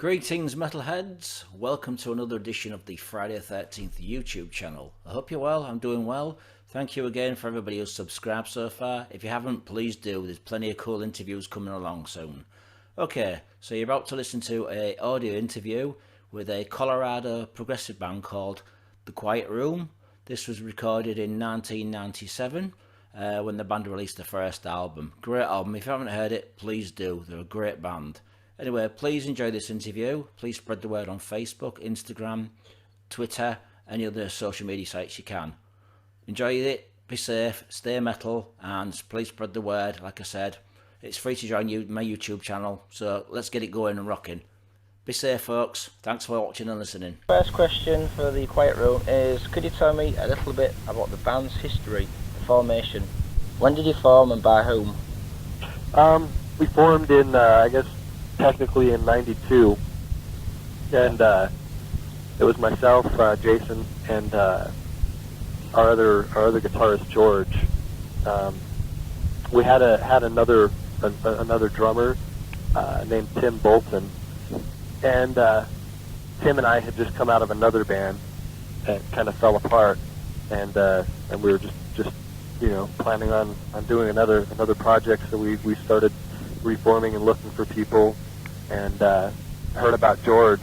Greetings metalheads, welcome to another edition of the Friday the 13th YouTube channel. I hope you're well, I'm doing well. Thank you again for everybody who's subscribed so far. If you haven't, please do, there's plenty of cool interviews coming along soon. Okay, so you're about to listen to an audio interview with a Colorado progressive band called The Quiet Room. This was recorded in 1997 when the band released their first album. Great album, if you haven't heard it, please do, they're a great band. Anyway, please enjoy this interview. Please spread the word on Facebook, Instagram, Twitter, any other social media sites you can. Enjoy it, be safe, stay metal, and please spread the word. Like I said, it's free to join my YouTube channel, so let's get it going and rocking. Be safe, folks. Thanks for watching and listening. First question for the Quiet Room is, could you tell me a little bit about the band's history, the formation? When did you form and by whom? We formed in, I guess, technically in '92, and it was myself, Jason, and our other guitarist George. We had another drummer named Tim Olsen, and Tim and I had just come out of another band that kind of fell apart, and we were just planning on doing another project, so we started reforming and looking for people, and heard about George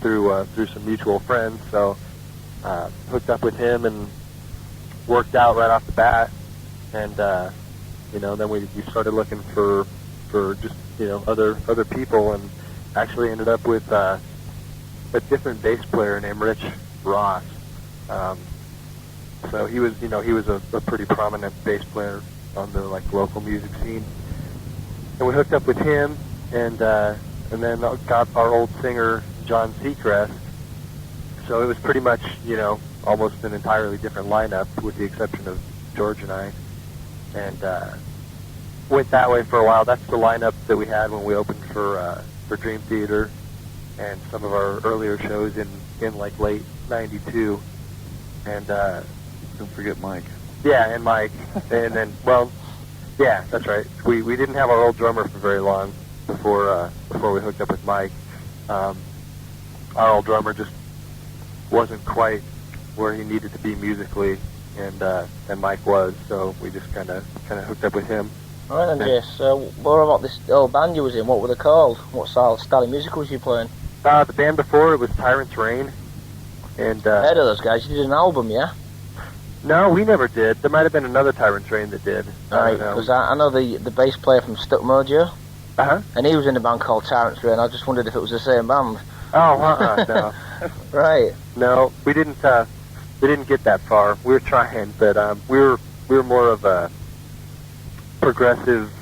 through some mutual friends, so hooked up with him and worked out right off the bat, and then we started looking for just other people, and actually ended up with a different bass player named Rich Ross. So he was a pretty prominent bass player on the local music scene. And we hooked up with him, and then got our old singer John Seacrest. So it was pretty much almost an entirely different lineup, with the exception of George and I. And went that way for a while. That's the lineup that we had when we opened for Dream Theater, and some of our earlier shows in late '92. And don't forget Mike. Yeah, and Mike, and then yeah, that's right. We didn't have our old drummer for very long before we hooked up with Mike. Our old drummer just wasn't quite where he needed to be musically, and Mike was, so we just kind of hooked up with him. All right then, Jess. What about this old band you was in? What were they called? What style of music was you playing? The band before it was Tyrant's Reign, and I heard of those guys. You did an album, yeah? No, we never did. There might have been another Tyrant's Reign that did. Right, because I know the bass player from Stuck Mojo. Uh-huh. And he was in a band called Tyrant's Reign. I just wondered if it was the same band. Oh, no. Right. No, we didn't get that far. We were trying, but we were more of a progressive,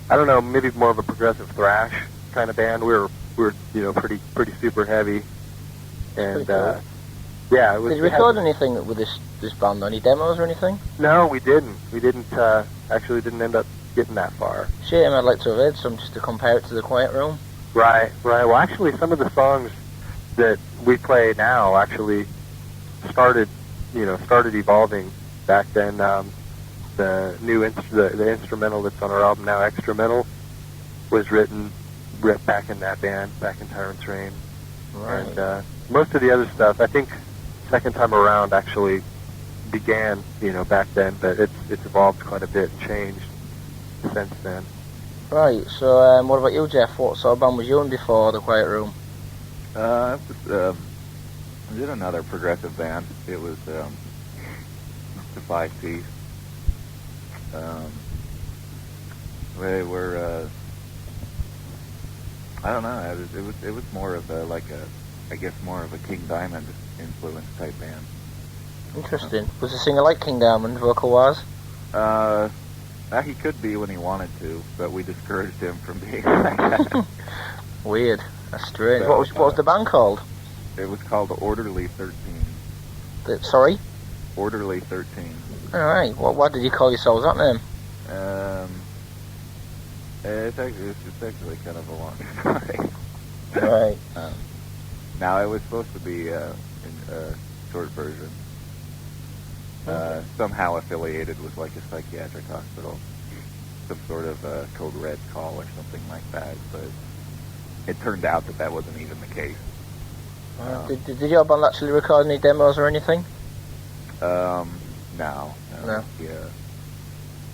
I don't know, maybe more of a progressive thrash kind of band. We were pretty super heavy, and cool. Yeah. It was, did you record anything with this band? Any demos or anything? No, we didn't. We didn't actually didn't end up getting that far. Shame, I'd like to have heard some just to compare it to the Quiet Room. Right. Well, actually, some of the songs that we play now actually started evolving back then. The new the instrumental that's on our album now, Extra Metal, was written back in that band, back in Tyrant's Reign. Right. And most of the other stuff, I think, second time around actually began, back then, but it's evolved quite a bit and changed since then. Right, so what about you, Jeff? What sort of band was you in before the Quiet Room? I was in another progressive band. It was the 5-piece. They were, I don't know. It was more of more of a King Diamond influence type band. Interesting. Was the singer like King Diamond, vocal-wise? He could be when he wanted to, but we discouraged him from being like that. Weird. That's strange. So, what was the band called? It was called the Orderly 13. Sorry? Orderly 13. Alright. Why did you call yourselves that name? It's actually kind of a long story. Right. Now, it was supposed to be in a short version. Somehow affiliated with like a psychiatric hospital, some sort of code red call or something like that. But it turned out that wasn't even the case. Did your band actually record any demos or anything? No. Yeah.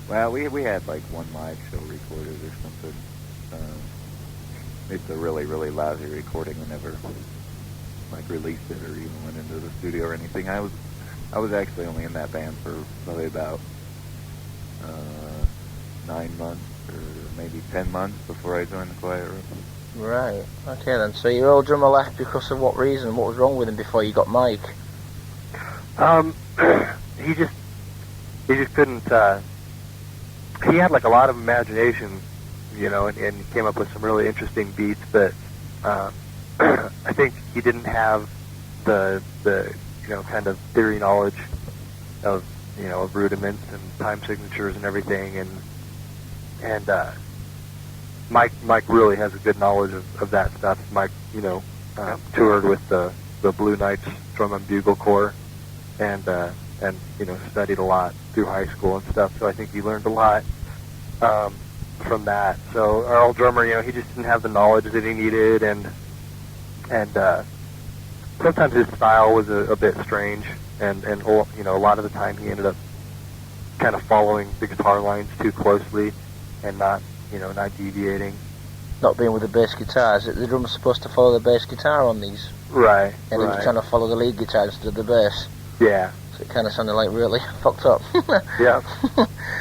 Well, we had like one live show recorded or something. It's a really, really lousy recording. We never like released it or even went into the studio or anything. I was actually only in that band for probably about 9 months or maybe 10 months before I joined the Quiet Room. Right. Okay then. So your old drummer left because of what reason? What was wrong with him before you got Mike? He just couldn't. He had like a lot of imagination, and came up with some really interesting beats. But I think he didn't have the kind of theory knowledge of of rudiments and time signatures and everything. And Mike really has a good knowledge of that stuff. Mike, toured with the Blue Knights Drum and Bugle Corps, and studied a lot through high school and stuff. So I think he learned a lot from that. So our old drummer, he just didn't have the knowledge that he needed, and sometimes his style was a bit strange, and a lot of the time he ended up kind of following the guitar lines too closely and not deviating. Not being with the bass guitar, is it the drummer's supposed to follow the bass guitar on these? Right. And he was trying to follow the lead guitar instead of the bass. Yeah. So it kind of sounded like really fucked up. Yeah.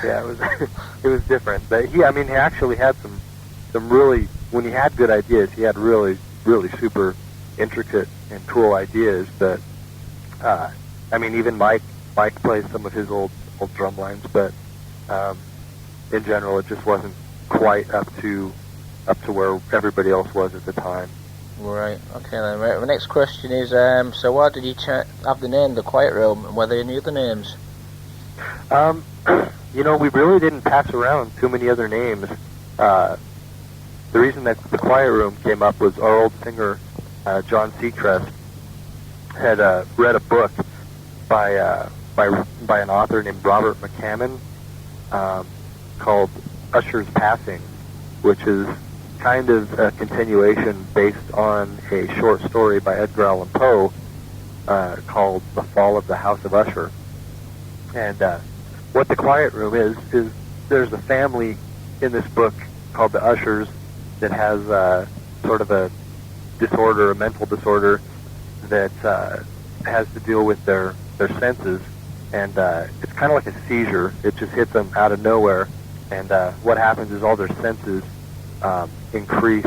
Yeah, it was different. But he actually had some really, when he had good ideas, he had really, really super intricate and cool ideas. But even Mike plays some of his old drum lines, but in general, it just wasn't quite up to where everybody else was at the time. Right. Okay then. Right. The next question is, so why did you have the name The Quiet Room, and were there any other names? We really didn't pass around too many other names. The reason that The Quiet Room came up was our old singer, John Seacrest, had read a book by an author named Robert McCammon called Usher's Passing, which is kind of a continuation based on a short story by Edgar Allan Poe called The Fall of the House of Usher. And what The Quiet Room is there's a family in this book called the Ushers that has sort of a disorder, a mental disorder that has to deal with their senses, and it's kind of like a seizure. It just hits them out of nowhere, and what happens is all their senses increase,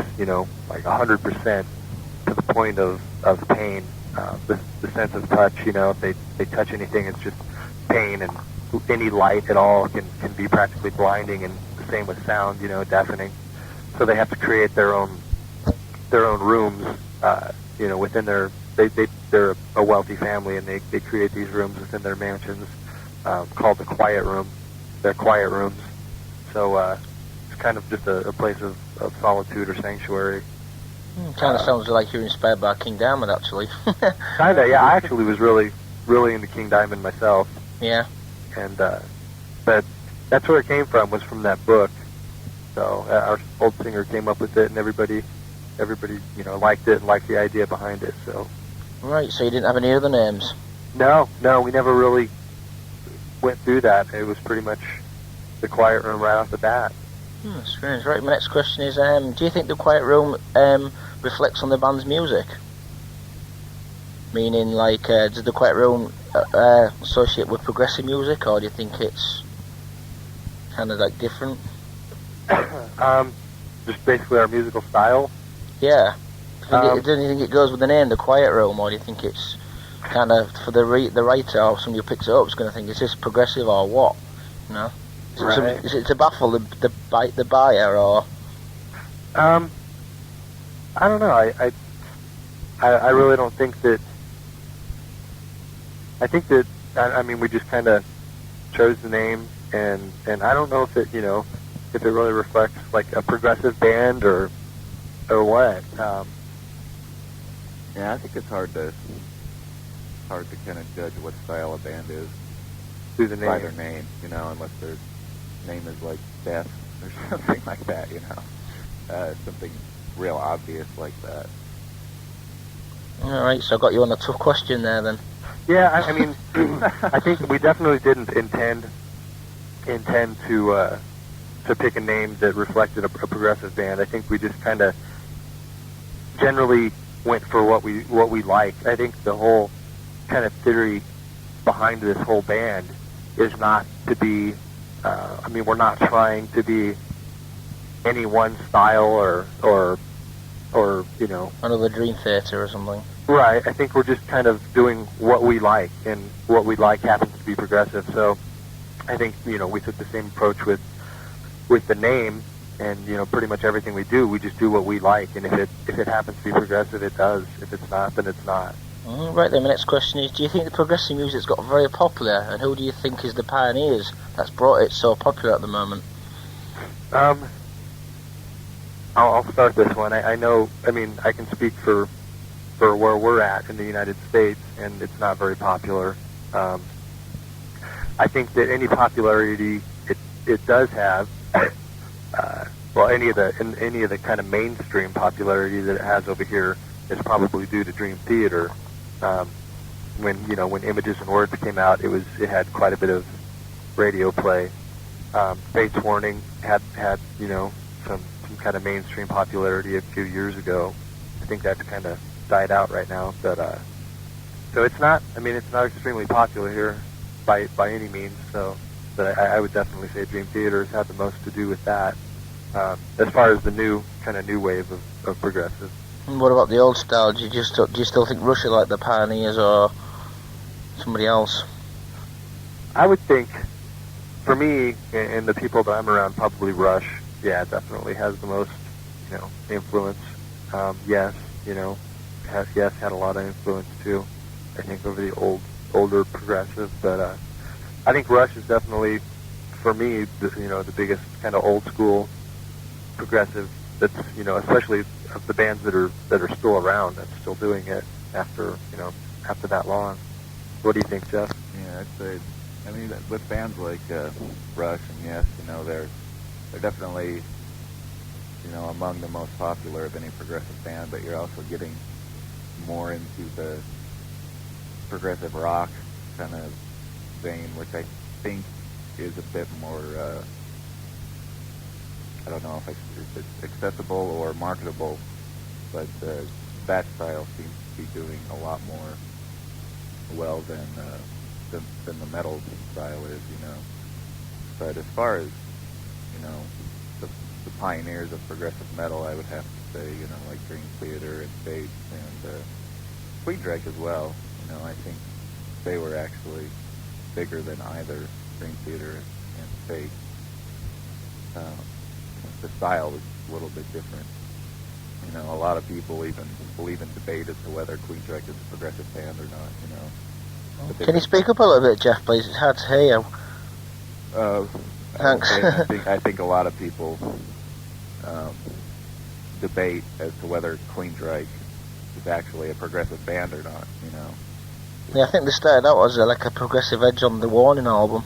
like 100% to the point of pain. The sense of touch, if they touch anything, it's just pain, and any light at all can be practically blinding, and the same with sound, deafening. So they have to create their own rooms, within they're a wealthy family, and they create these rooms within their mansions called the Quiet Room. They're quiet rooms. So it's kind of just a place of solitude or sanctuary. Kind of sounds like you're inspired by King Diamond, actually. Kind of, yeah. I actually was really, really into King Diamond myself. Yeah. And but that's where it came from, was from that book. So our old singer came up with it, and everybody liked it and liked the idea behind it. So. Right. So you didn't have any other names? No, we never really went through that. It was pretty much The Quiet Room right off the bat. Strange. Right. My next question is, do you think The Quiet Room reflects on the band's music? Meaning, like, does The Quiet Room associate with progressive music, or do you think it's kind of like different? Just basically our musical style. Yeah. Do you think it goes with the name, The Quiet Room, or do you think it's kind of for the writer or somebody who picks it up is going to think, is this progressive or what? Right. Is it to baffle the buyer, or? I don't know. I really don't think that. I think that we just kind of chose the name, and I don't know if it if it really reflects like a progressive band or what. Yeah, I think it's hard to kind of judge what style a band is Through the name. by their name, unless their name is like Death or something like that, something real obvious like that. All right, so I got you on a tough question there then. Yeah, I mean, I think we definitely didn't intend to pick a name that reflected a progressive band. I think we just kind of generally went for what we liked. I think the whole kind of theory behind this whole band is not to be. I mean, we're not trying to be any one style or you know, Another Dream Theater or something. Right. I think we're just kind of doing what we like, and what we like happens to be progressive. So I think, you know, we took the same approach with the name, and, you know, pretty much everything we do, we just do what we like, and if it happens to be progressive, it does. If it's not, then it's not. Right then, my next question is, do you think the progressive music's got very popular, and who do you think is the pioneers that's brought it so popular at the moment? I'll start this one. I know, I mean, I can speak for where we're at in the United States, and it's not very popular. I think that any popularity it does have, well, any of the kind of mainstream popularity that it has over here is probably due to Dream Theater. When Images and Words came out, it had quite a bit of radio play. Fates Warning had some kind of mainstream popularity a few years ago. I think that's kind of died out right now, but so it's not. I mean, it's not extremely popular here by any means. So, but I would definitely say Dream Theater has had the most to do with that. As far as the new wave of progressive. And what about the old style? Do you still think Rush are like the pioneers, or somebody else? I would think, for me and the people that I'm around, probably Rush. Yeah, definitely has the most, influence. Yes, had a lot of influence too. I think over the older progressive, but I think Rush is definitely, for me, the biggest kind of old school progressive. That's especially of the bands that are still around, that's still doing it after that long. What do you think, Jeff? Yeah, I'd say. I mean, with bands like Rush and Yes, they're definitely, among the most popular of any progressive band, but you're also getting more into the progressive rock kind of vein, which I think is a bit more, I don't know if it's accessible or marketable, but that style seems to be doing a lot more well than the metal style is, But as far as, the pioneers of progressive metal, I would have to say, like Dream Theater and Fates and Queensrÿche as well. I think they were actually bigger than either Dream Theater and Fates. The style was a little bit different. A lot of people will even debate as to whether Queensrÿche is a progressive band or not, Can you speak up a little bit, Jeff, please? It's hard to hear you. Thanks. I think a lot of people debate as to whether Queensrÿche is actually a progressive band or not, Yeah, I think they started out as like a progressive edge on the Warning album.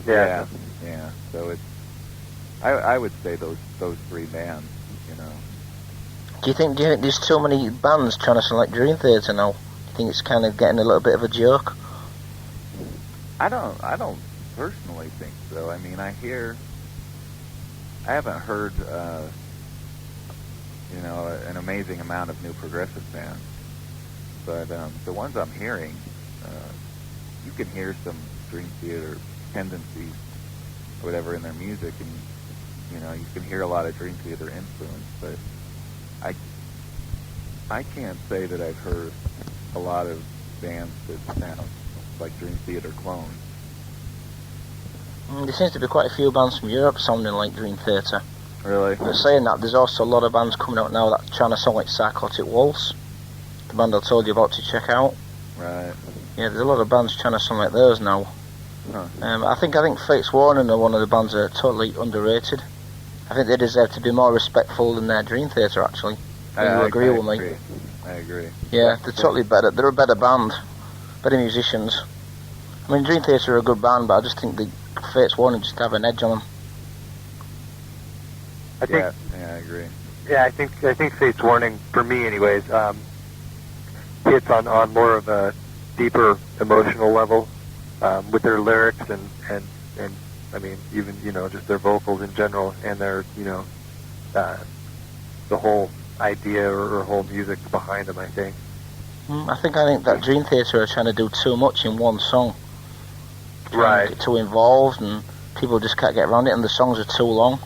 Yeah. So it's. I would say those three bands, Do you think there's too many bands trying to sound like Dream Theater now? Do you think it's kind of getting a little bit of a joke? I don't personally think so. I mean, I haven't heard, an amazing amount of new progressive bands, but the ones I'm hearing, you can hear some Dream Theater tendencies, or whatever, in their music, and you can hear a lot of Dream Theater influence, but I can't say that I've heard a lot of bands that sound like Dream Theater clones. There seems to be quite a few bands from Europe sounding like Dream Theater. Really? But saying that, there's also a lot of bands coming out now that are trying to sound like Psychotic Waltz, the band I told you about to check out. Right. Yeah, there's a lot of bands trying to sound like those now. Huh. I think Fates Warning are one of the bands that are totally underrated. I think they deserve to be more respectful than their Dream Theater, actually. I agree with me. I agree. Yeah, they're totally better. They're a better band, better musicians. I mean, Dream Theater are a good band, but I just think the Fates Warning just have an edge on them. I think, yeah, I agree. Yeah, I think Fate's Warning, for me anyways, hits on more of a deeper emotional level with their lyrics and I mean even just their vocals in general and their the whole idea or whole music behind them. I think I think that Dream Theater are trying to do too much in one song. Right. Get too involved and people just can't get around it, and the songs are too long.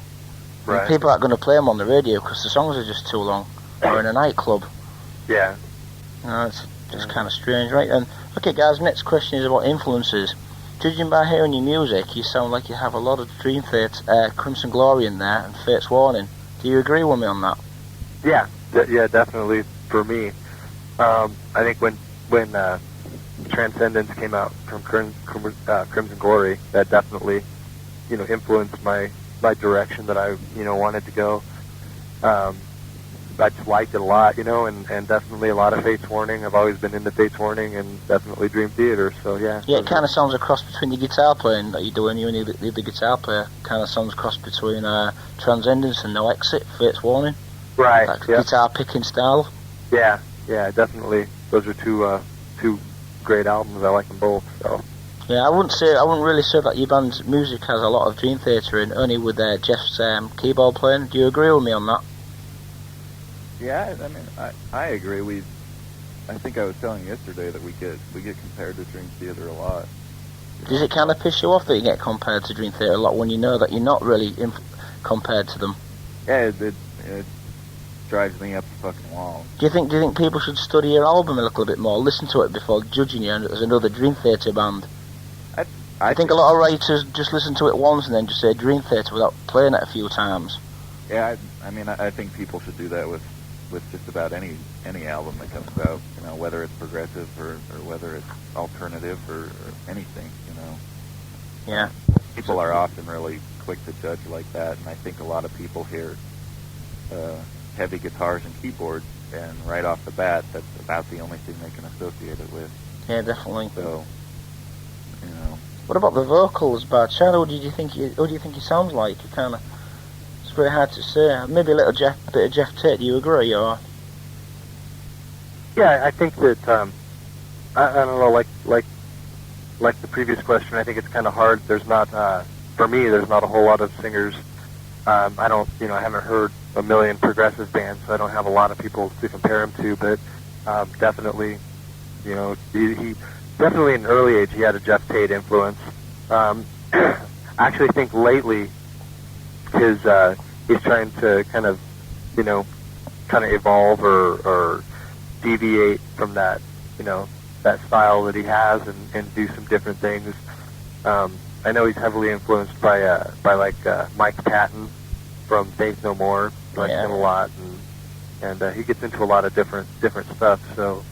Right. And people aren't going to play them on the radio because the songs are just too long, or in a nightclub. Yeah. It's just kind of strange, right? And okay, guys, next question is about influences. Judging by hearing your music, you sound like you have a lot of Dream Theater, Crimson Glory in there, and Fate's Warning. Do you agree with me on that? Yeah. Yeah, definitely for me. I think when Transcendence came out from Crimson Glory, that definitely influenced my direction that I wanted to go. I just liked it a lot, and definitely a lot of Fate's Warning. I've always been into Fate's Warning and definitely Dream Theater, so yeah. Yeah, it kind of sounds a cross between the guitar playing that you're doing, you and the guitar player. Kind of sounds a cross between Transcendence and No Exit, Fate's Warning. Right, That yeah. guitar picking style. Yeah, definitely. Those are two great albums. I like them both, so. Yeah, I wouldn't really say that your band's music has a lot of Dream Theater in, only with Jeff's keyboard playing. Do you agree with me on that? Yeah, I mean, I agree. I think I was telling you yesterday that we get compared to Dream Theater a lot. Does it kind of piss you off that you get compared to Dream Theater a lot when you know that you're not really compared to them? Yeah, it drives me up the fucking wall. Do you think people should study your album a little bit more, listen to it before judging you as another Dream Theater band? I think a lot of writers just listen to it once and then just say Dream Theater without playing it a few times. Yeah, I mean, I think people should do that with just about any album that comes out, whether it's progressive or whether it's alternative or anything, Yeah. People are often really quick to judge like that, and I think a lot of people hear heavy guitars and keyboards, and right off the bat, that's about the only thing they can associate it with. Yeah, definitely. So, What about the vocals, Bad Chad? Who do you think he sounds like? It's very hard to say. Maybe a bit of Jeff Tate. Do you agree, or? Yeah, I think that I don't know, like the previous question. I think it's kind of hard. There's not for me. There's not a whole lot of singers. I don't, I haven't heard a million progressive bands, so I don't have a lot of people to compare him to. But definitely, he definitely in an early age he had a Jeff Tate influence. I actually think lately he's trying to kind of evolve or deviate from that, that style that he has and do some different things. I know he's heavily influenced by Mike Patton from Faith No More. I like him a lot, and he gets into a lot of different stuff. So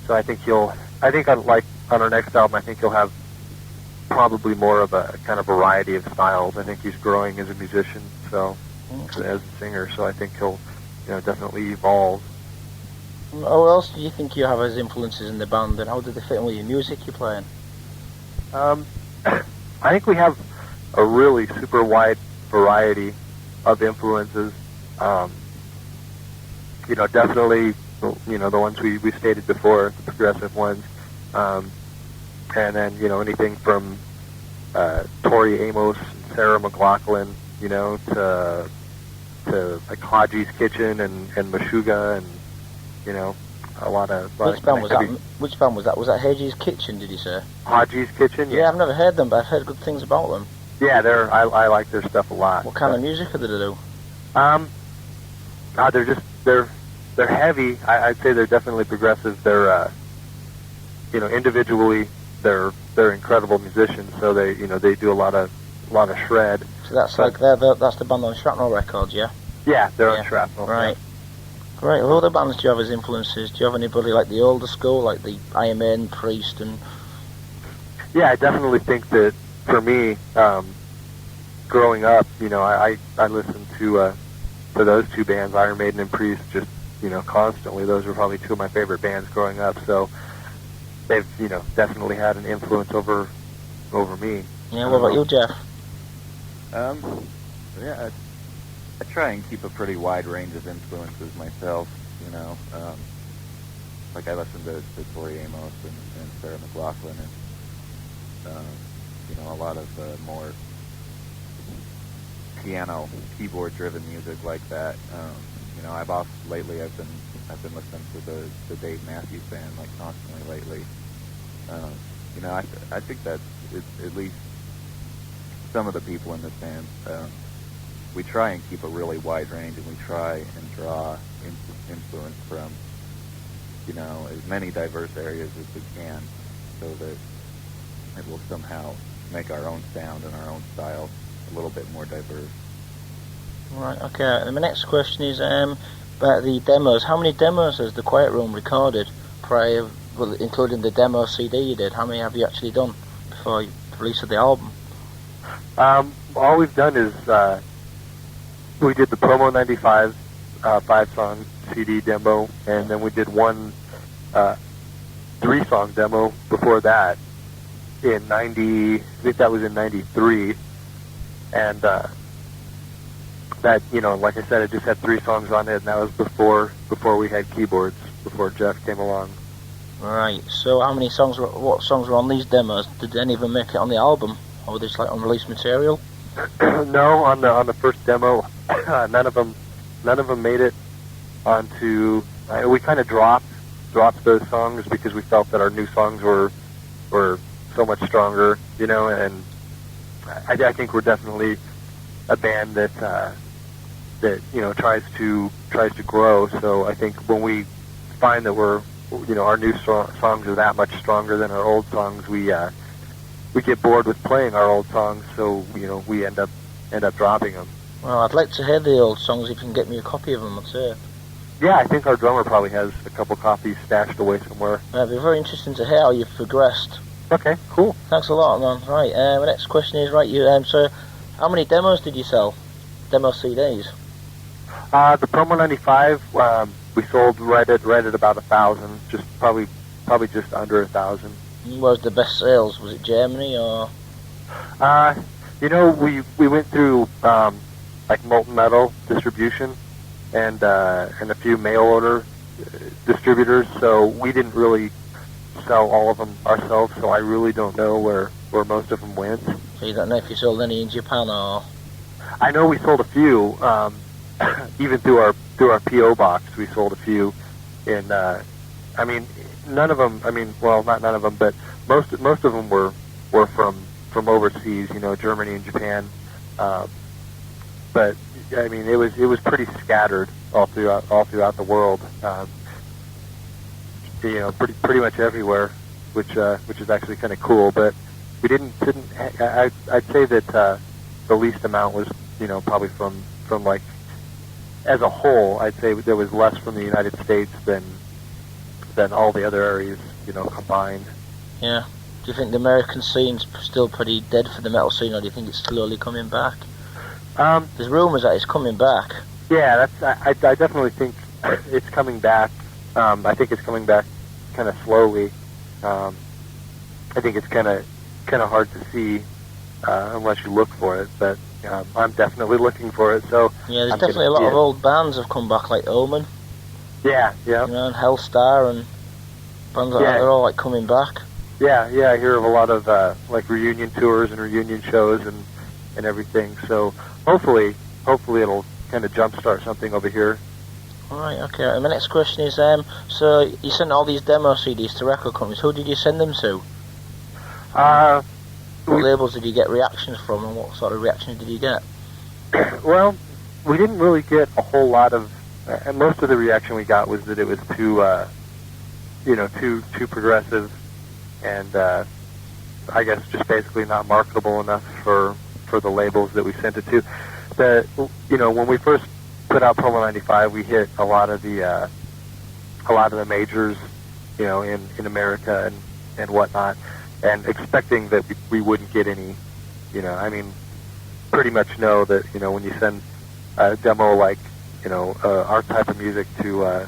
I think on our next album, I think he'll have probably more of a kind of variety of styles. I think he's growing as a musician, so as a singer. So I think he'll, definitely evolve. Who else do you think you have as influences in the band, and how do they fit in with your music you're playing? I think we have a really super wide variety of influences. Definitely, the ones we stated before, the progressive ones. And then, anything from Tori Amos, Sarah McLachlan, to like Haji's Kitchen and Meshuggah and, a lot of... Which band was that? Was that Haji's Kitchen, did you say? Haji's Kitchen, yeah. I've never heard them, but I've heard good things about them. Yeah, I like their stuff a lot. What kind of music do they do? They're heavy. I'd say they're definitely progressive. They're, individually, they're incredible musicians. So they do a lot of shred. So that's that's the band on Shrapnel Records, yeah. Yeah, they're on Shrapnel. Right. Great. What other bands do you have as influences? Do you have anybody like the older school, like the Iron Maiden, Priest, and? Yeah, I definitely think that for me, growing up, I listened to those two bands, Iron Maiden and Priest, just constantly. Those were probably two of my favorite bands growing up. So they've definitely had an influence over me. Yeah. What about you, Jeff? Yeah, I try and keep a pretty wide range of influences myself, you know. Like I listen to Tori Amos and Sarah McLachlan and, you know, a lot of more piano, keyboard-driven music like that. You know, lately I've been listening to the Dave Matthews Band like constantly lately. You know, I think that at least some of the people in this band, we try and keep a really wide range, and we try and draw influence from, you know, as many diverse areas as we can, so that it will somehow make our own sound and our own style a little bit more diverse. Right, okay. And my next question is about the demos. How many demos has the Quiet Room recorded prior, well, including the demo CD you did? How many have you actually done before the release of the album? All we've done is we did the Promo 95 5-song CD demo, and then we did one 3-song demo before that in 90, I think that was in 93, and that, you know, like I said, it just had 3 songs on it, and that was before we had keyboards, before Jeff came along. Right, so what songs were on these demos? Did any of them make it on the album, or were they just like unreleased material? No, on the first demo, none of them made it onto. We kind of dropped those songs because we felt that our new songs were so much stronger, you know. And I think we're definitely a band that you know tries to grow. So I think when we find that our new songs are that much stronger than our old songs, we get bored with playing our old songs, so you know we end up dropping them. Well, I'd like to hear the old songs if you can get me a copy of them on tape. Yeah, I think our drummer probably has a couple copies stashed away somewhere. It'd be very interesting to hear how you've progressed. Okay, cool. Thanks a lot, man. Right, my next question is, right, so how many demos did you sell? Demo CDs? The Promo 95, we sold right at about 1,000, just probably just under 1,000. What was the best sales? Was it Germany or? You know, we went through like Molten Metal distribution and a few mail order distributors, so we didn't really sell all of them ourselves. So I really don't know where most of them went. So you don't know if you sold any in Japan or? I know we sold a few, even through our PO box. We sold a few in. I mean, none of them. I mean, well, not none of them, but most of them were from overseas. You know, Germany and Japan. But I mean, it was pretty scattered all throughout the world. You know, pretty much everywhere, which is actually kind of cool. But we didn't. I'd say that the least amount was, you know, probably from like, as a whole, I'd say there was less from the United States than all the other areas, you know, combined. Yeah. Do you think the American scene's still pretty dead for the metal scene, or do you think it's slowly coming back? There's rumours that it's coming back. Yeah, I definitely think it's coming back. I think it's coming back kind of slowly. I think it's kind of hard to see unless you look for it, but I'm definitely looking for it. So yeah, there's definitely a lot of old bands have come back, like Omen. Yeah. You know, and Hellstar and bands like that. They're all like coming back. Yeah. I hear of a lot of like reunion tours and reunion shows and everything. So hopefully it'll kind of jumpstart something over here. All right. Okay. And my next question is, so you sent all these demo CDs to record companies. Who did you send them to? What labels did you get reactions from, and what sort of reactions did you get? Well, we didn't really get a whole lot of. And most of the reaction we got was that it was too progressive, and I guess just basically not marketable enough for the labels that we sent it to. When we first put out Promo 95, we hit a lot of the majors, you know, in America and whatnot, and expecting that we wouldn't get any, you know, I mean, pretty much know that, you know, when you send a demo like, you know, our type of music to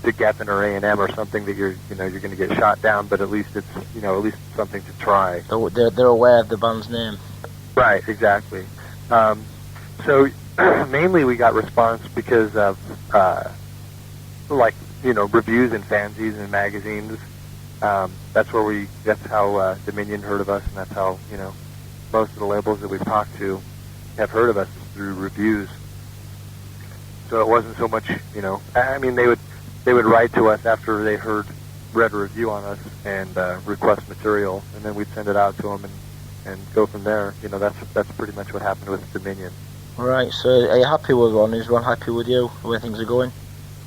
Geffen or A&M or something, that you're going to get shot down, but at least it's, you know, at least something to try. They're aware of the band's name. Right, exactly. So, mainly we got response because of reviews in fanzines and magazines. That's how Dominion heard of us, and that's how most of the labels that we've talked to have heard of us is through reviews. So it wasn't so much, I mean, they would write to us after they read a review on us and request material, and then we'd send it out to them and go from there. That's pretty much what happened with Dominion. Right, so are you happy with Ron? Is Ron happy with you, the way things are going?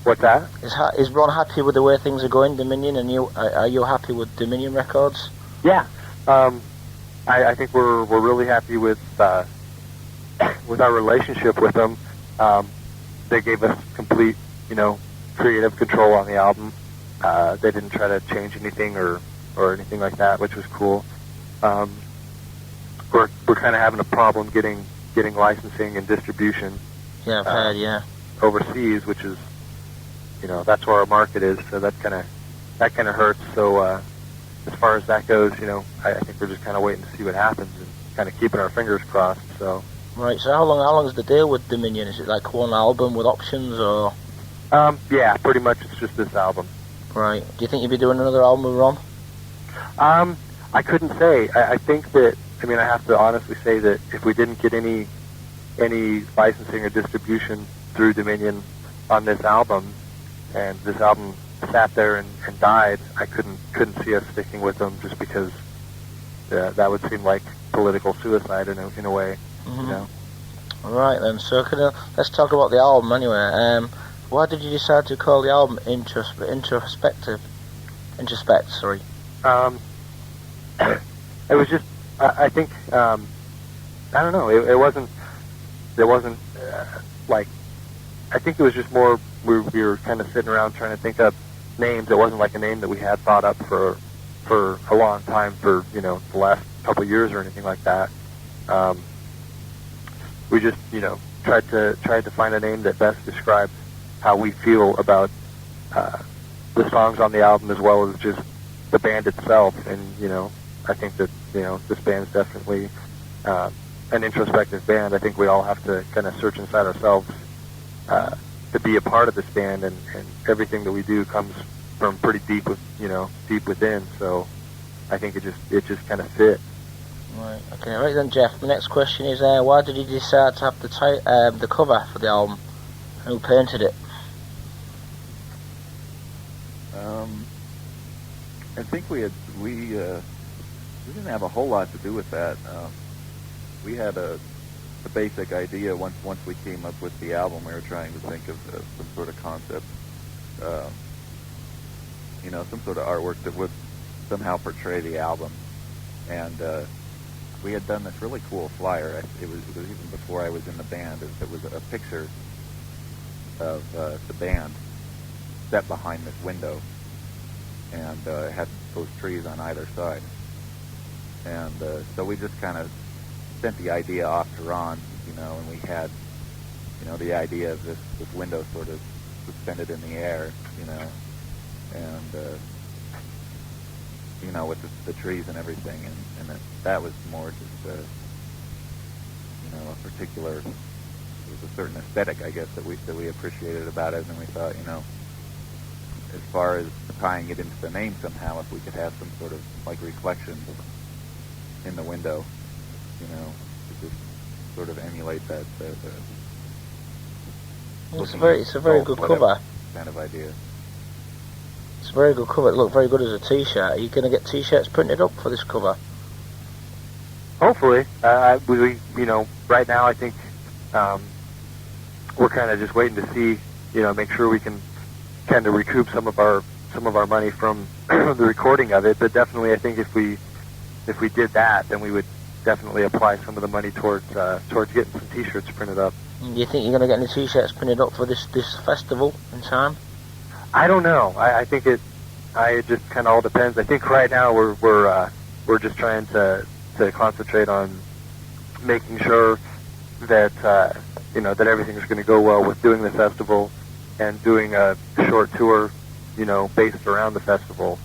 What's that? Is Ron happy with the way things are going, Dominion, and are you happy with Dominion Records? Yeah. I think we're really happy with our relationship with them. They gave us complete, creative control on the album. They didn't try to change anything or anything like that, which was cool. We're kind of having a problem getting licensing and distribution. Yeah, I've heard, yeah. Overseas, which is, that's where our market is. So that kind of hurts. So as far as that goes, I think we're just kind of waiting to see what happens and kind of keeping our fingers crossed. So. Right. So how long is the deal with Dominion? Is it like one album with options, or? Yeah, pretty much. It's just this album. Right. Do you think you'll be doing another album with Ron? I couldn't say. I think that. I mean, I have to honestly say that if we didn't get any licensing or distribution through Dominion on this album, and this album sat there and died, I couldn't see us sticking with them, just because that would seem like political suicide in a way. Mm-hmm. All right then. So let's talk about the album anyway. Why did you decide to call the album Introspect? Sorry. It was just. I think, I don't know, it wasn't like, I think it was just more, we were kind of sitting around trying to think up names. It wasn't like a name that we had thought up for a long time, for, the last couple of years or anything like that. We just, tried to find a name that best described how we feel about the songs on the album, as well as just the band itself. And, I think that, this band's definitely an introspective band. I think we all have to kind of search inside ourselves to be a part of this band, and everything that we do comes from pretty deep within. So I think it just kind of fit. Right. Okay. Right then, Jeff. The next question is, why did you decide to have the cover for the album? Who painted it? I think we didn't have a whole lot to do with that. We had a basic idea once we came up with the album. We were trying to think of some sort of concept, some sort of artwork that would somehow portray the album. And we had done this really cool flyer. It was even before I was in the band. It was a picture of the band set behind this window, and it had those trees on either side. And so we just kind of sent the idea off to Ron, and we had, the idea of this window sort of suspended in the air, and, with the trees and everything, and that was more just, a particular, there was a certain aesthetic, I guess, that we appreciated about it, and we thought, as far as tying it into the name somehow, if we could have some sort of, like, reflection in the window, to just sort of emulate that. It's a very good cover. Kind of idea. It's a very good cover. It looked very good as a T-shirt. Are you going to get T-shirts printed up for this cover? Hopefully. We right now I think we're kind of just waiting to see, make sure we can kind of recoup some of our money from the recording of it. But definitely, I think if we did that, then we would definitely apply some of the money towards getting some T-shirts printed up. Do you think you're going to get any T-shirts printed up for this festival in time? I don't know. I think it just kind of all depends. I think right now we're just trying to concentrate on making sure that that everything's going to go well with doing the festival and doing a short tour, based around the festival.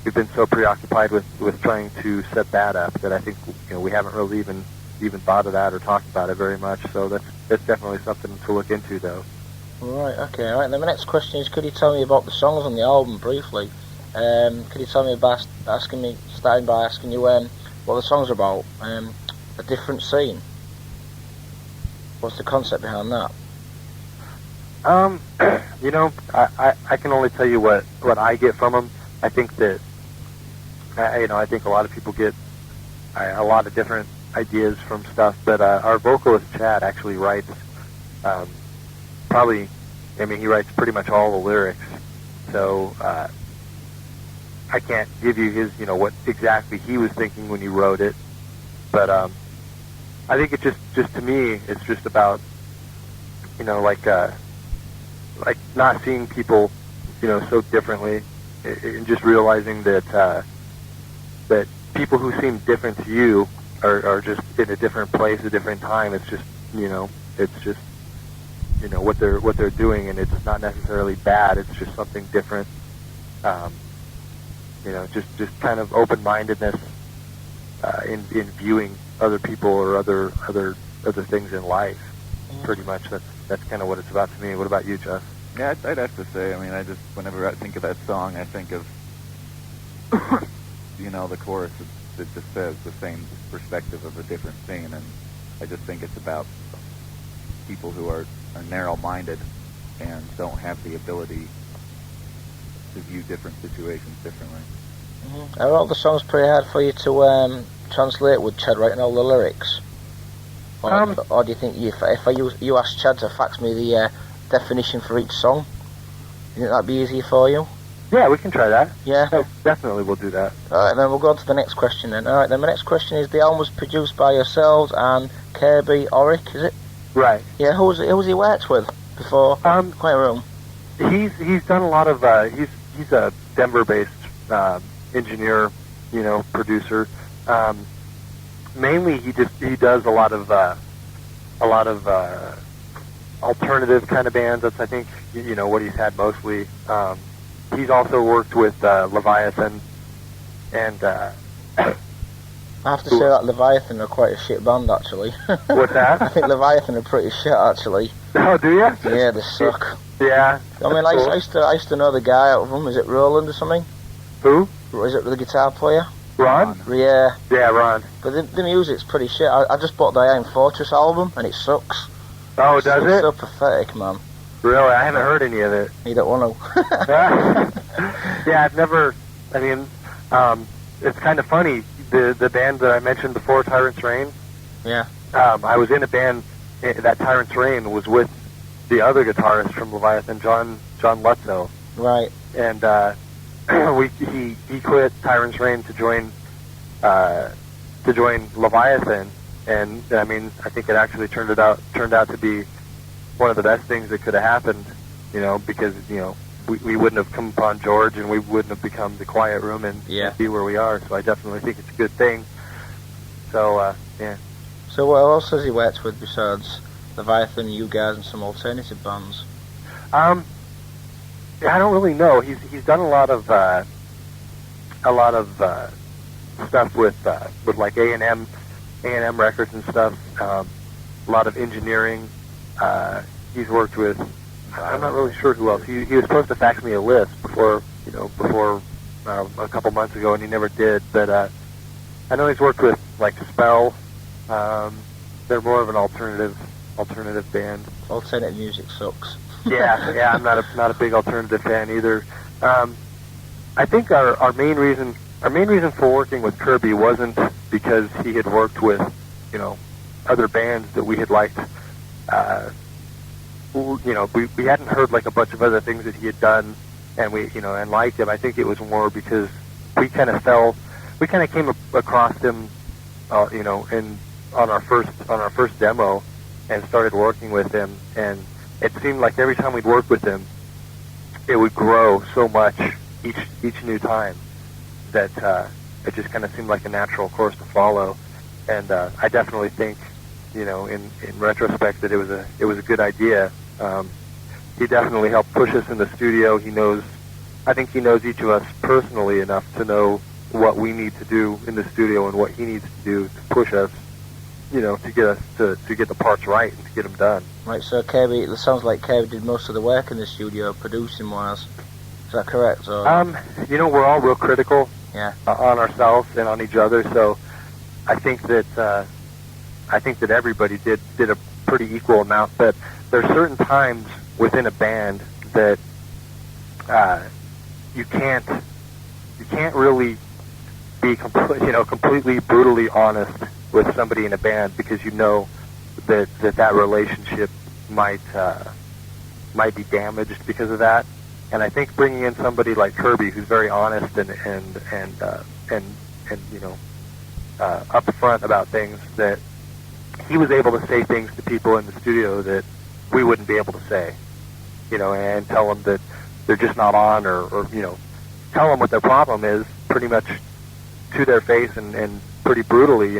We've been so preoccupied with trying to set that up that I think we haven't really even even thought of that or talked about it very much. So that's definitely something to look into, though. Right, okay, right. Then my next question is, could you tell me about the songs on the album briefly? Could you tell me about starting by asking you what the songs are about? A different scene. What's the concept behind that? I can only tell you what I get from them. I think that, I think a lot of people get a lot of different ideas from stuff, but our vocalist Chad actually writes he writes pretty much all the lyrics. So I can't give you his, what exactly he was thinking when he wrote it, but I think it just to me, it's just about, like not seeing people, so differently, and just realizing that that people who seem different to you are just in a different place, a different time. It's just, what they're doing, and it's not necessarily bad. It's just something different. Just kind of open-mindedness in viewing other people or other things in life. Pretty much, that's kind of what it's about to me. What about you, Jeff? Yeah, I'd have to say, whenever I think of that song, I think of, the chorus that just says the same perspective of a different scene, and I just think it's about people who are narrow-minded and don't have the ability to view different situations differently. Are all the songs pretty hard for you to translate with Chad writing all the lyrics? Or do you think if you asked Chad to fax me the definition for each song, do you think that'd be easier for you? Yeah, we can try that. Yeah? Oh, definitely we'll do that. Alright, then we'll go on to the next question then. Alright, then my next question is, the album was produced by yourselves and Kirby Oric, is it? Right. Yeah, who's he worked with before? Quite room. He's done a lot of, he's a Denver-based engineer, producer. Mainly he does a lot of alternative kind of bands. That's, I think, what he's had mostly. He's also worked with Leviathan, and I have to say that Leviathan are quite a shit band, actually. What's that? I think Leviathan are pretty shit, actually. Oh, do you? Yeah, they suck. Yeah. I used to know the guy out of them. Is it Roland or something? Who? Or is it the guitar player? Ron? Yeah. Yeah, Ron. But the music's pretty shit. I just bought the Iron Fortress album, and it sucks. Oh, does it? It's so pathetic, man. Really? I haven't heard any of it. You don't want to. Yeah, I've never... it's kind of funny. The band that I mentioned before, Tyrant's Reign, Yeah. I was in a band that Tyrant's Reign was with the other guitarist from Leviathan, John Lutzow. Right. And he quit Tyrant's Reign to join Leviathan, and I think it actually turned out to be one of the best things that could have happened, because we wouldn't have come upon George, and we wouldn't have become the Quiet Room and be where we are. So I definitely think it's a good thing. So yeah. So what else has he worked with besides Leviathan, you guys, and some alternative bands? I don't really know. He's done a lot of stuff with like A&M Records and stuff. A lot of engineering. He's worked with. I'm not really sure who else. He was supposed to fax me a list before a couple months ago, and he never did. But I know he's worked with like Spell. They're more of an alternative band. Alternative music sucks. Yeah, I'm not a big alternative fan either. I think our main reason for working with Kirby wasn't because he had worked with other bands that we had liked. We hadn't heard like a bunch of other things that he had done, and we and liked him. I think it was more because we kind of came across him, on our first demo, and started working with him, and it seemed like every time we'd work with him, it would grow so much each new time that it just kind of seemed like a natural course to follow. And I definitely think, in retrospect, that it was a good idea. He definitely helped push us in the studio. I think he knows each of us personally enough to know what we need to do in the studio and what he needs to do to push us. to get us to get the parts right and to get them done. Right, so Kirby, it sounds like Kirby did most of the work in the studio, producing-wise. Is that correct? Or? We're all real critical Yeah. On ourselves and on each other, so I think that everybody did a pretty equal amount. But there are certain times within a band that you can't really be completely brutally honest with somebody in a band, because you know that relationship might be damaged because of that. And I think bringing in somebody like Kirby, who's very honest and upfront about things, that he was able to say things to people in the studio that we wouldn't be able to say, and tell them that they're just not on, or tell them what their problem is pretty much to their face and pretty brutally,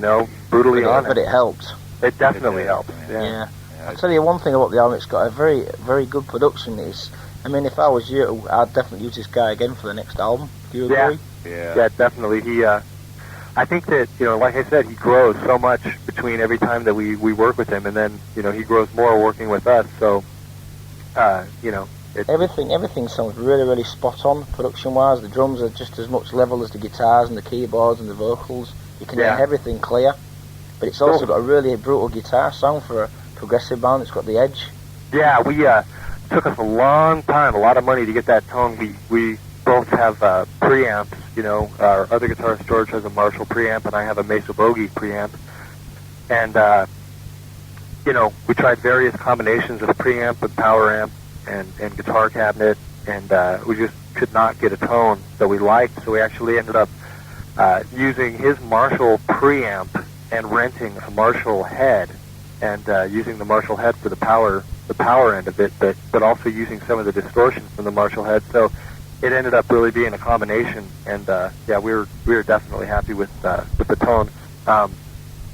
brutally honest. But it helped. It definitely helps. Yeah. I'll tell you one thing about the album. It's got a very, very good production. If I was you, I'd definitely use this guy again for the next album. Do you agree? Yeah, definitely. He, I think that, like I said, he grows so much between every time that we work with him, and then, he grows more working with us. So, everything sounds really, really spot on production-wise. The drums are just as much level as the guitars and the keyboards and the vocals. You can hear everything clear, but it's also got a really brutal guitar sound for a progressive band. It's got the edge. Yeah, we took us a long time, a lot of money to get that tone. We both have preamps. Our other guitarist George has a Marshall preamp, and I have a Mesa Bogey preamp. And we tried various combinations of preamp and power amp and guitar cabinet, and we just could not get a tone that we liked. So we actually ended up using his Marshall preamp and renting a Marshall head, and using the Marshall head for the power end of it, but also using some of the distortion from the Marshall head. So it ended up really being a combination, and we were definitely happy with the tone.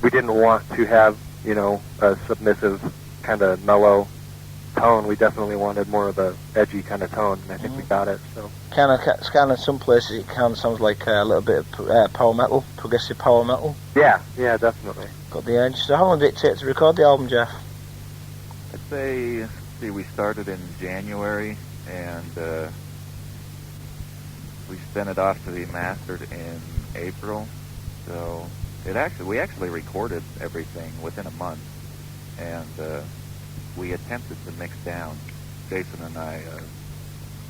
We didn't want to have a submissive kind of mellow tone. We definitely wanted more of a edgy kind of tone, and I think we got it. So kind of some places it kind of sounds like a little bit of power metal, progressive power metal. Yeah, definitely. Got the edge. So how long did it take to record the album, Jeff? I'd say, we started in January, and we sent it off to be mastered in April. So we actually recorded everything within a month, and we attempted to mix down. Jason and I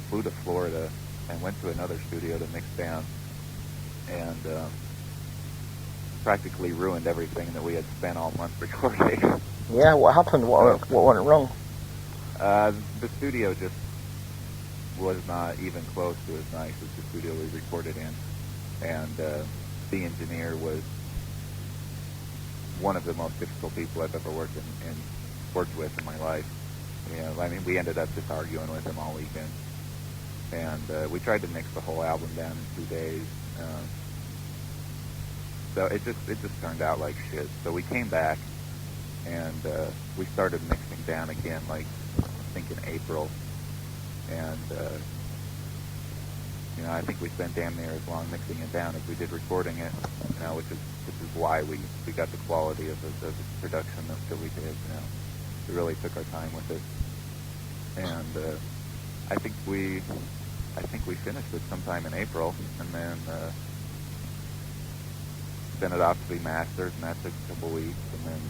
flew to Florida and went to another studio to mix down, and practically ruined everything that we had spent all month recording. Yeah, what happened? What went wrong? The studio just was not even close to as nice as the studio we recorded in, and the engineer was one of the most difficult people I've ever worked with in my life. We ended up just arguing with him all weekend, and we tried to mix the whole album down in 2 days. So it just turned out like shit. So we came back, and we started mixing down again, like I think in April, and I think we spent damn near as long mixing it down as we did recording it, which is why we got the quality of the production that we did. We really took our time with it, and I think we finished it sometime in April, and then sent it off to be mastered, and that took a couple weeks, and then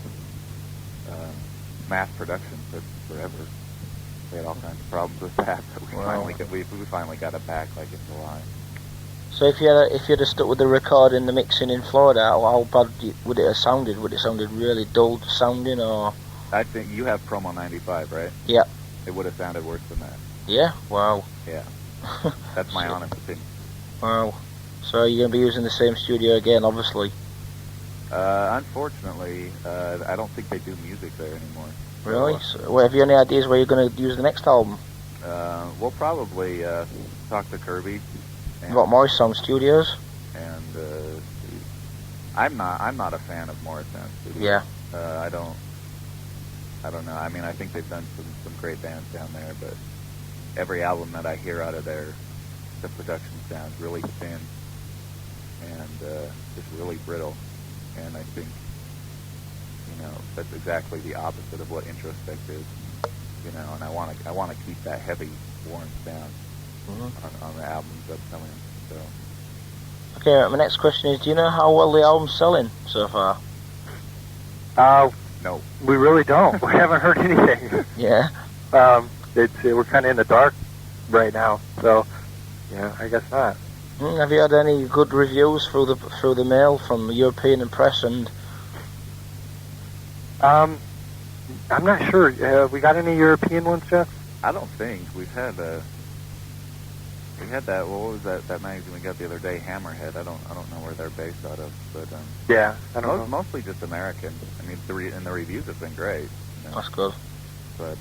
mass production took forever. We had all kinds of problems with that, but we finally got it back like in July. So if you'd have stuck with the recording, the mixing in Florida, how bad would it have sounded? Would it sounded really dull sounding, or? I think you have Promo 95, right? Yeah. It would have sounded worse than that. Yeah. Wow. Yeah. That's my honest opinion. Wow. So you're going to be using the same studio again, obviously? Unfortunately, I don't think they do music there anymore. Really? So, have you any ideas where you're going to use the next album? We'll probably talk to Kirby. What, Morris Sound Studios? And I'm not a fan of Morris Sound Studios. Yeah. I don't know. I think they've done some great bands down there, but every album that I hear out of there, the production sounds really thin and just really brittle. And I think you know, that's exactly the opposite of what Introspect is, you know, and I want to keep that heavy Warren sound on the albums upcoming. So. Okay, my next question is, do you know how well the album's selling so far? No. We really don't. We haven't heard anything. Yeah. We're kind of in the dark right now, so yeah, I guess not. Have you had any good reviews through the mail from European and press? And I'm not sure. Have we got any European ones, Jeff? I don't think we've had that. What was that magazine we got the other day? Hammerhead. I don't know where they're based out of, but yeah, I don't know. Mostly just American. I mean, the reviews have been great. You know? That's good. But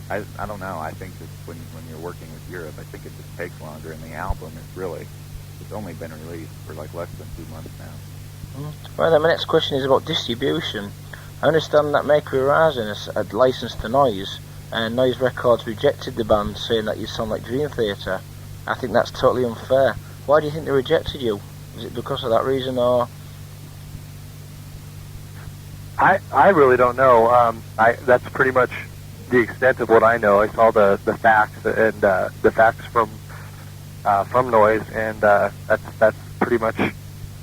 I don't know. I think just when you're working with Europe, I think it just takes longer. And the album it's only been released for like less than 2 months now. Right, then my next question is about distribution. I understand that Mercury Rising had licensed to Noise, and Noise Records rejected the band, saying that you sound like Dream Theater. I think that's totally unfair. Why do you think they rejected you? Is it because of that reason, or? I really don't know. That's pretty much the extent of what I know. I saw the facts and the facts from Noise, and that's pretty much,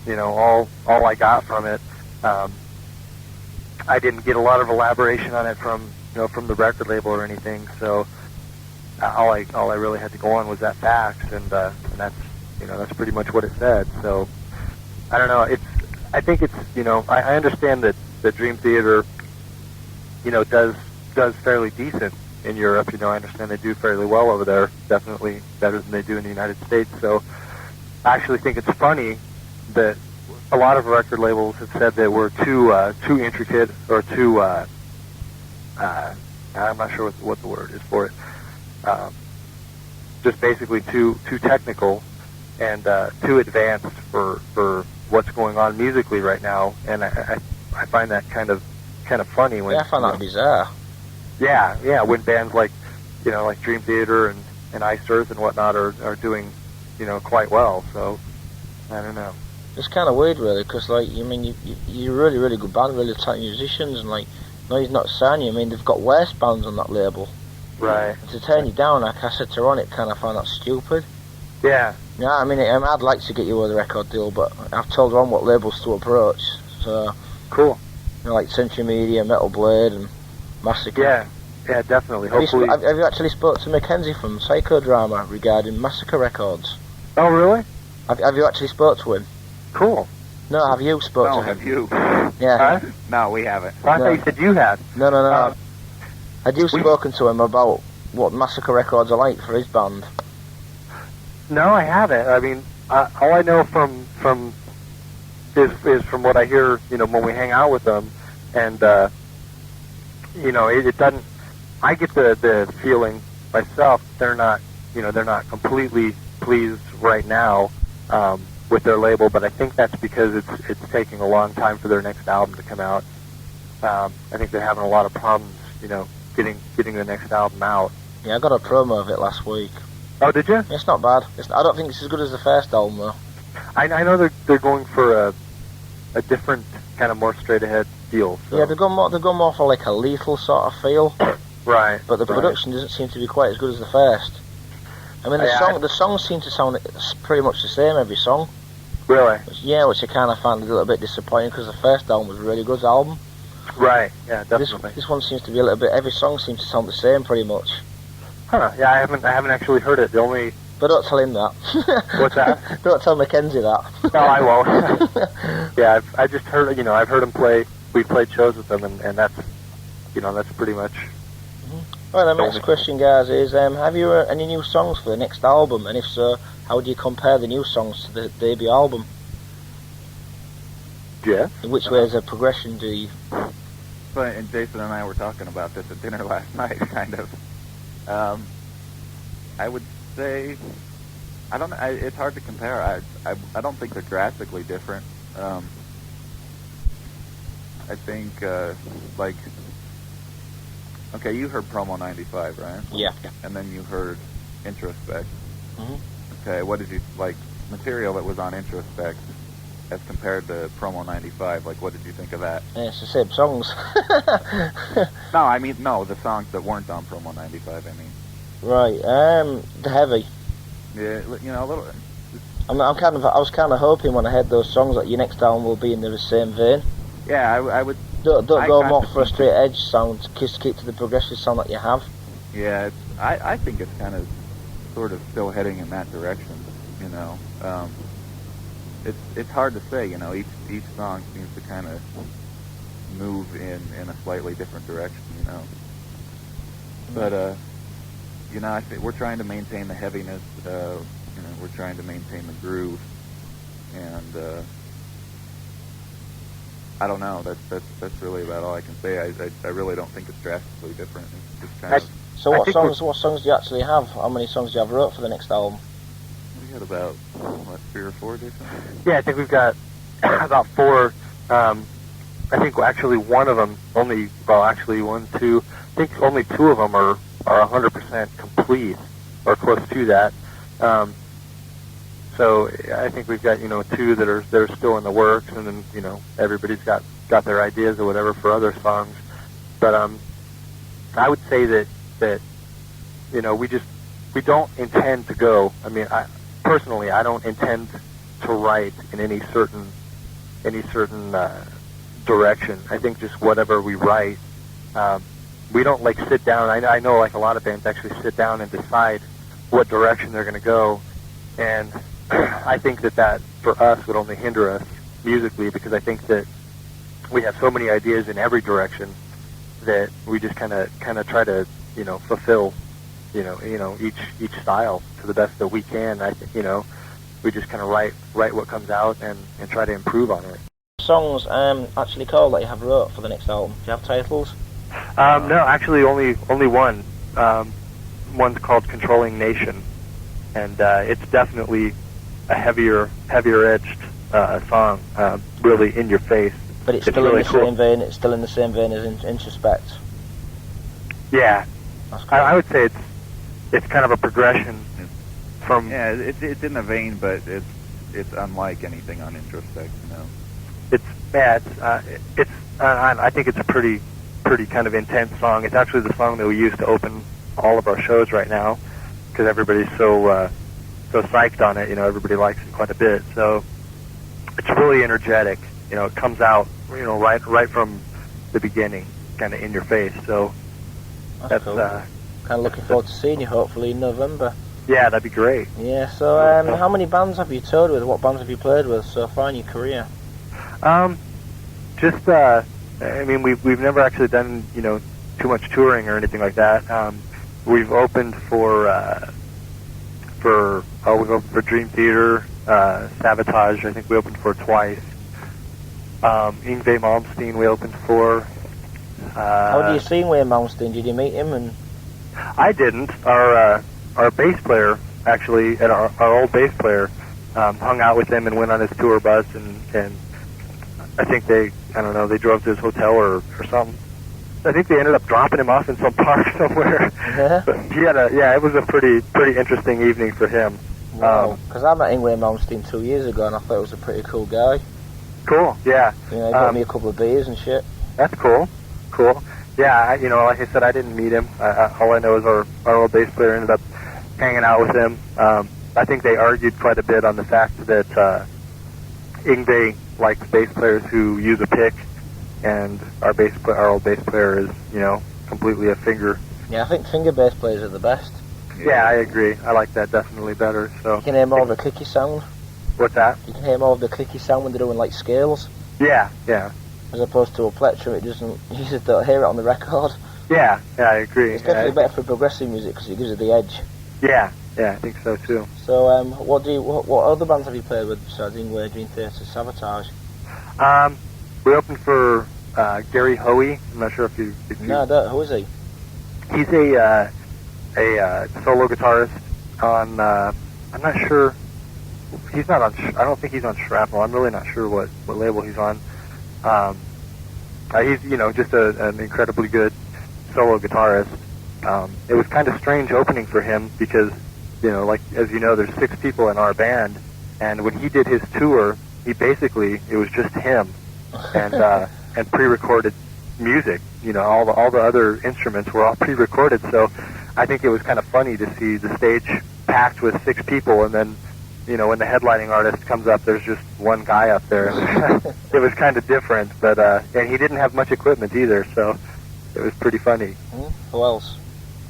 you know, all I got from it. I didn't get a lot of elaboration on it from the record label or anything. So all I really had to go on was that facts, and that's pretty much what it said. So I don't know. I think it's I understand that Dream Theater does fairly decent in Europe. I understand they do fairly well over there, definitely better than they do in the United States. So I actually think it's funny that a lot of record labels have said that we're too intricate or too I'm not sure what the word is for it. Just basically too technical and too advanced for what's going on musically right now, and I find that kind of funny when I find that bizarre. Yeah, when bands like Dream Theater and Iced Earth and whatnot are doing quite well. So I don't know. It's kind of weird, really, because you're really, really good band, really talented musicians, and Noise not signing you. I mean, they've got worse bands on that label. Right. And to turn you down, like I said to Ron, it kind of found that stupid. Yeah. Yeah, I mean, I'd like to get you with a record deal, but I've told Ron what labels to approach. So cool. Like Century Media, Metal Blade, and Massacre. Yeah, definitely. Have Hopefully. Have you actually spoke to Mackenzie from Psychodrama regarding Massacre Records? Oh, really? Have you actually spoke to him? Cool. No, have you spoke to him? Have you? Yeah. Huh? No, we haven't. I thought you said you had. No. Had you spoken to him about what Massacre Records are like for his band? No, I haven't. I mean, all I know from is from what I hear, when we hang out with them, and it doesn't. I get the feeling myself they're not completely pleased right now with their label, but I think that's because it's taking a long time for their next album to come out. I think they're having a lot of problems, getting the next album out. Yeah, I got a promo of it last week. Oh, did you? It's not bad. I don't think it's as good as the first album, though. I know they're going for a different kind of more straight ahead deal. So. Yeah, they've gone more for like a Lethal sort of feel. Right. But the production doesn't seem to be quite as good as the first. I mean, the songs seem to sound pretty much the same every song. Really? Which I kind of found a little bit disappointing because the first album was a really good album. Right. Yeah, definitely. This one seems to be a little bit. Every song seems to sound the same pretty much. Huh? Yeah, I haven't actually heard it. The only. But don't tell him that. What's that? Don't tell Mackenzie that. No, I won't. Yeah, I just heard. I've heard him play. We played shows with them, and that's, that's pretty much. Well, the next question, guys, is have you any new songs for the next album? And if so, how do you compare the new songs to the debut album? Yeah. In which way is a progression do you? And Jason and I were talking about this at dinner last night, kind of. I would say, I don't know. It's hard to compare. I don't think they're drastically different. I think okay, you heard Promo 95, right? Yeah. And then you heard Introspect. Mm-hmm. Okay, what did you like? Material that was on Introspect as compared to Promo 95? Like, what did you think of that? Yeah, it's the same songs. No, I mean, no, the songs that weren't on Promo 95, I mean. Right, the heavy. Yeah, you know, a little... I was kind of hoping when I heard those songs that your next album will be in the same vein. Yeah, I would... Don't go more for a straight edge sound, keep to the progressive sound that you have. Yeah, I think it's kind of sort of still heading in that direction, you know. It's hard to say, you know. Each song seems to kind of move in a slightly different direction, you know. But you know, I think we're trying to maintain the heaviness. You know, we're trying to maintain the groove, and I don't know. That's really about all I can say. I really don't think it's drastically different. It's just kind of. So what songs do you actually have? How many songs do you have wrote for the next album? We got about 3 or 4, Jason? Yeah, I think we've got about 4. I think actually one of them only. Well, actually 1, 2. I think only 2 of them are 100% complete or close to that. So I think we've got 2 that are still in the works, and then everybody's got their ideas or whatever for other songs. But I would say that we don't intend to go. I mean, personally, I don't intend to write in any certain direction. I think just whatever we write, we don't like sit down. I know like a lot of bands actually sit down and decide what direction they're going to go, and I think that for us would only hinder us musically, because I think that we have so many ideas in every direction that we just kind of try to fulfill each style to the best that we can. I think we just kind of write what comes out and try to improve on it. Songs actually called that you have wrote for the next album? Do you have titles? No, actually only one. One's called Controlling Nation, and it's definitely a heavier edged song, really in your face. But it's still really in the cool. same vein. It's still in the same vein as Introspect. Yeah, That's cool. I would say it's kind of a progression from. Yeah, it's in the vein, but it's unlike anything on Introspect, you know. I think it's a pretty kind of intense song. It's actually the song that we use to open all of our shows right now, because everybody's so psyched on it. Everybody likes it quite a bit. So it's really energetic. It comes out right from the beginning, kind of in your face. So that's cool. Kind of looking forward to seeing you hopefully in November. Yeah, that'd be great. Yeah. So how many bands have you toured with? What bands have you played with so far in your career? I mean, we've never actually done too much touring or anything like that. We've opened for Dream Theater, Sabotage. I think we opened for twice. Yngwie Malmsteen we opened for. How do you see Yngwie Malmsteen? Did you meet him? And I didn't. Our bass player, actually, and our old bass player, hung out with him and went on his tour bus, and I think they drove to his hotel or something. I think they ended up dropping him off in some park somewhere. Yeah. But it was a pretty interesting evening for him. Wow. Because I met Yngwie Malmsteen 2 years ago, and I thought he was a pretty cool guy. Cool. Yeah. He got me a couple of beers and shit. That's cool. Cool. Yeah. Like I said, I didn't meet him. All I know is our old bass player ended up hanging out with him. I think they argued quite a bit on the fact that Yngwie likes bass players who use a pick, and our old bass player is, completely a finger. Yeah, I think finger bass players are the best. Yeah, I agree. I like that definitely better. So You can hear more of the clicky sound. What's that? You can hear more of the clicky sound when they're doing like scales, Yeah. as opposed to a plectrum. You just don't hear it on the record. Yeah, I agree. It's definitely better for progressive music because it gives it the edge. Yeah, I think so too. So, what other bands have you played with besides Yngwie, Dream Theater, Sabotage? We opened for Gary Hoey. I'm not sure if you. No, I don't. Who is he? He's a solo guitarist on. I'm not sure. He's not on. I don't think he's on Shrapnel. I'm really not sure what label he's on. He's just an incredibly good solo guitarist. It was kind of strange opening for him because like as you know, there's 6 people in our band, and when he did his tour, basically, it was just him and pre-recorded music. You know, all the other instruments were all pre-recorded. So I think it was kind of funny to see the stage packed with 6 people, and then, you know, when the headlining artist comes up, there's just one guy up there. And it was kind of different, but and he didn't have much equipment either, so it was pretty funny. Who else?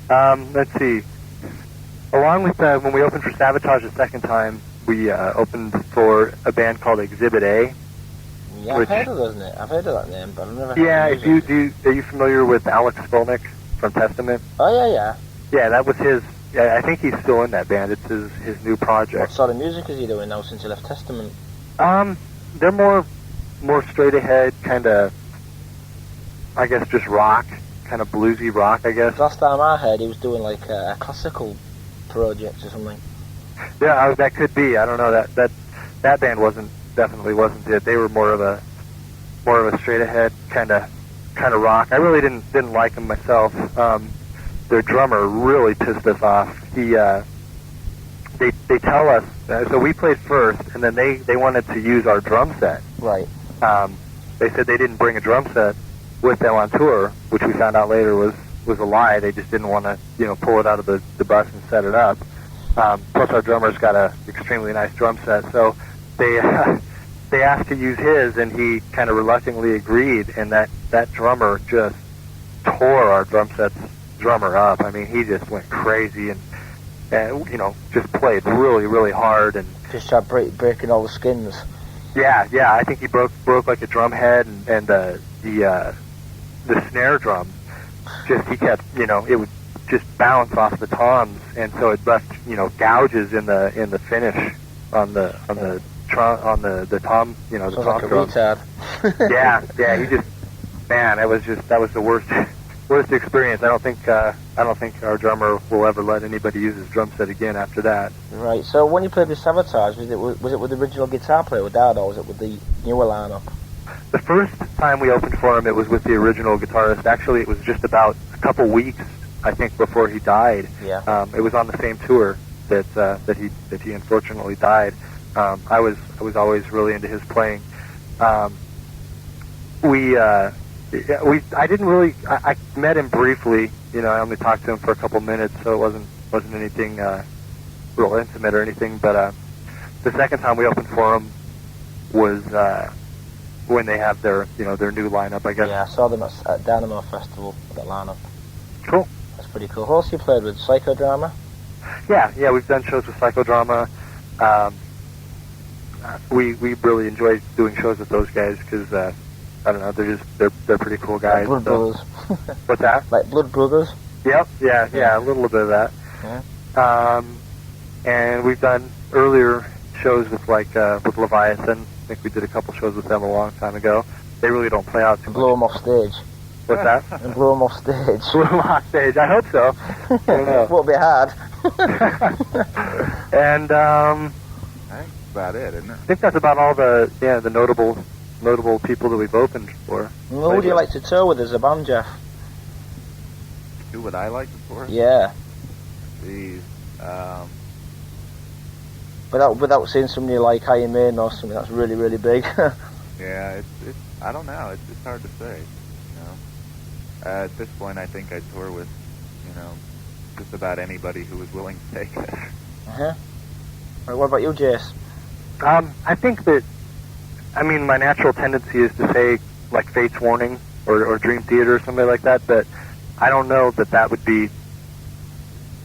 Let's see. Along with when we opened for Sabotage the second time, we opened for a band called Exhibit A. Yeah, I've heard of it. I've heard of that name, but I've never heard Yeah, of are you familiar with Alex Skolnick from Testament? Oh, yeah. Yeah, that was his. I think he's still in that band. It's his new project. What sort of music is he doing now since he left Testament? They're more straight ahead, kind of, I guess, just rock, kind of bluesy rock, I guess. Last time I heard, he was doing like a classical project or something. Yeah, that could be. I don't know. That band definitely wasn't it. They were more of a straight ahead kind of rock. I really didn't like them myself. Their drummer really pissed us off. They tell us, so we played first, and then they wanted to use our drum set. Right. They said they didn't bring a drum set with them on tour, which we found out later was a lie. They just didn't want to, you know, pull it out of the bus and set it up. Plus our drummer's got a extremely nice drum set, so they asked to use his, and he kind of reluctantly agreed, and that drummer just tore our drum set's drummer up. I mean, he just went crazy and you know, just played really, really hard, and Just tried breaking all the skins. yeah. I think he broke like a drum head, and the snare drum, he kept, you know, it would just bounce off the toms, and so it left, you know, gouges in the finish on the tom, you know, the Sounds tom like a drum. retard. Yeah. He just, man, that was the worst experience. I don't think our drummer will ever let anybody use his drum set again after that. Right. So when you played with Sabotage, was it with the original guitar player with Dad, or was it with the newer lineup? The first time we opened for him, it was with the original guitarist. Actually, it was just about a couple weeks, I think, before he died. Yeah. It was on the same tour that he unfortunately died. I was always really into his playing. I met him briefly. You know, I only talked to him for a couple minutes, so it wasn't anything real intimate or anything. But the second time we opened for him was when they have their new lineup, I guess. Yeah, I saw them at Dynamo Festival with that lineup. Cool. That's pretty cool. Who else you played with? Psychodrama? Yeah, we've done shows with Psychodrama. We really enjoy doing shows with those guys because I don't know, they're pretty cool guys. Like Blood Brothers. What's that? Like Blood Brothers? Yep, yeah, a little bit of that. Yeah. And we've done earlier shows with with Leviathan. I think we did a couple shows with them a long time ago. They really don't play out too And much. blow them off stage. What's that? And blow them off stage. Blew them off stage. I hope so. I don't know. Won't be hard. And I think that's about it, isn't it? I think that's about all the notable people that we've opened for. Who would you like to tour with as a band, Jeff? Who would I like to tour? Yeah. Jeez. Without seeing somebody like Iron Maiden or something that's really, really big. Yeah, it's I don't know. It's hard to say. You know, at this point, I think I'd tour with, you know, just about anybody who was willing to take us. Uh-huh. Right, what about you, Jace? I think that, I mean, my natural tendency is to say, like, Fate's Warning or Dream Theater or something like that, but I don't know that would be,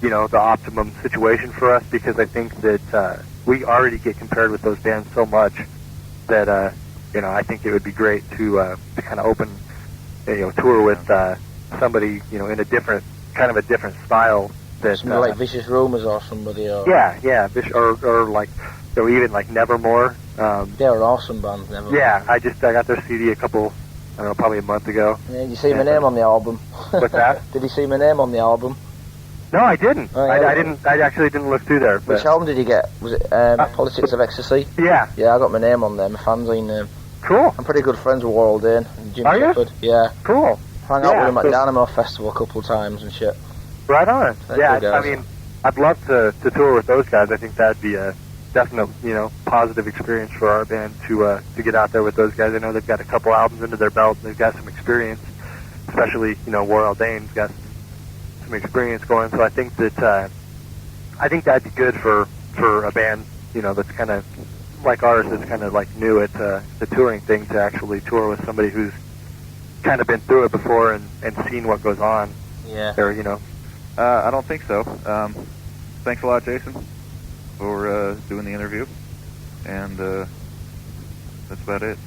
you know, the optimum situation for us, because I think that we already get compared with those bands so much that, you know, I think it would be great to kind of open, you know, tour with somebody, you know, in a different style. That, Somebody like Vicious Rumours or somebody. Or yeah, or like, or even like Nevermore. They're an awesome band, Nevermore. Yeah, I got their CD a couple, I don't know, probably a month ago. Yeah, did you see my name on the album? What's that? Did you see my name on the album? No, I didn't. Oh, yeah. I didn't. I actually didn't look through there. But Which album did you get? Was it Politics of Ecstasy? yeah, Yeah, I got my name on there, my fanzine name. cool. I'm pretty good friends with Warren Dane and Jim Are you? Shepherd. Yeah. Cool. Hung out Yeah, with him at so- Dynamo Festival a couple of times and shit. Right on. They're Yeah, good I guys. mean, I'd love to tour with those guys. I think that'd be a definite, positive experience for our band to get out there with those guys. I know they've got a couple albums under their belt, and they've got some experience, especially, War Aldane's got some experience going. So I think that that'd be good for a band, that's kind of like ours, that's kind of like new at the touring thing, to actually tour with somebody who's kind of been through it before and seen what goes on. Yeah. There, I don't think so. Thanks a lot, Jason, for doing the interview, and that's about it.